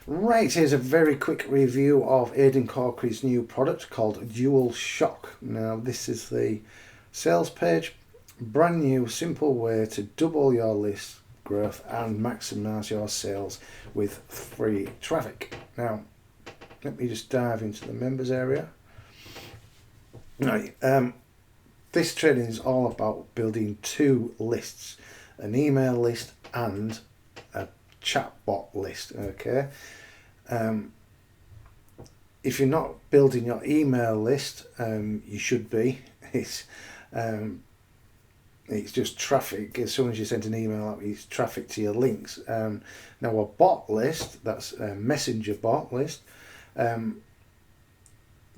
Right, here's a very quick review of Aidan Corkery's new product called Dual Shock. Now this is the sales page. Brand new, simple way to double your list growth and maximise your sales with free traffic. Now, let me just dive into the members area. Right, this training is all about building two lists, an email list and a chatbot list. Okay, if you're not building your email list, you should be. It's just traffic. As soon as you send an email out, it's traffic to your links. Now a bot list, that's a messenger bot list.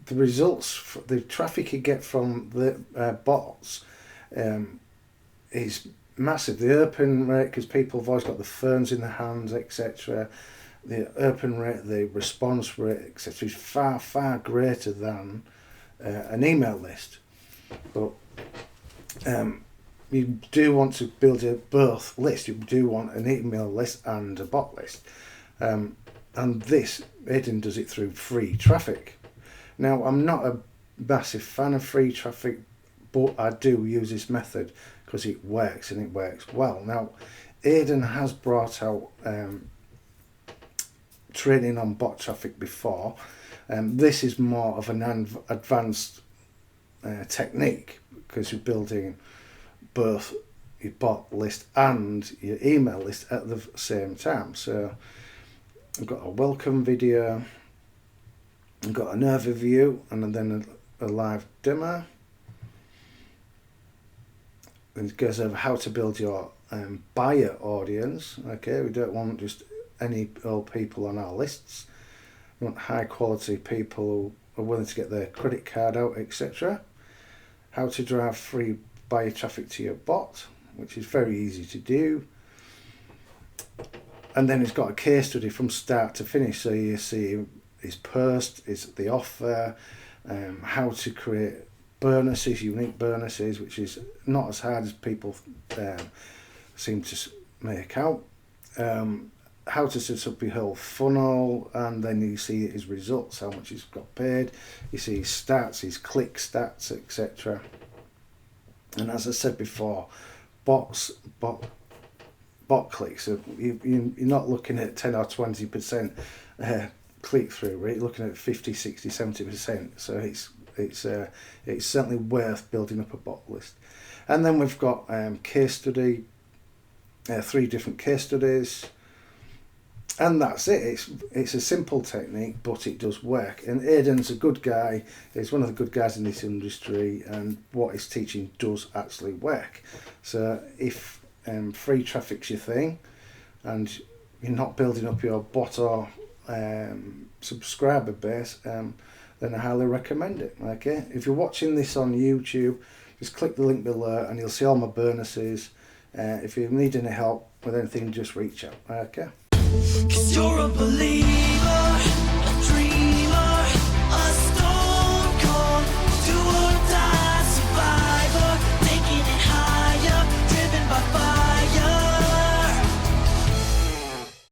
The results, the traffic you get from the bots is massive. The open rate, because people have always got the phones in their hands, etc. The open rate, the response rate, etc. is far, far greater than an email list. But you do want to build both lists. You do want an email list and a bot list. And this, Aidan does it through free traffic. Now, I'm not a massive fan of free traffic, but I do use this method because it works and it works well. Now, Aidan has brought out training on bot traffic before. This is more of an advanced technique because you're building both your bot list and your email list at the same time. So I've got a welcome video, I've got an overview, and then a live demo. And it goes over how to build your buyer audience. Okay, we don't want just any old people on our lists. We want high quality people who are willing to get their credit card out, etc. How to drive free buyer traffic to your bot, which is very easy to do. And then it's got a case study from start to finish, so you see his post, is the offer, how to create bonuses, unique bonuses, which is not as hard as people seem to make out. How to set up your whole funnel, and then you see his results, how much he's got paid. You see his stats, his click stats, etc. And as I said before, bot clicks, you're not looking at 10 or 20% click through rate, you're looking at 50, 60, 70%. So it's certainly worth building up a bot list. And then we've got case study, 3 different case studies, and that's it. It's a simple technique, but it does work. And Aidan's a good guy. He's one of the good guys in this industry, and what he's teaching does actually work. So if free traffic's your thing, and you're not building up your bot or subscriber base, then I highly recommend it. Okay, if you're watching this on YouTube, just click the link below, and you'll see all my bonuses. If you need any help with anything, just reach out. Okay. 'Cause you're a believer.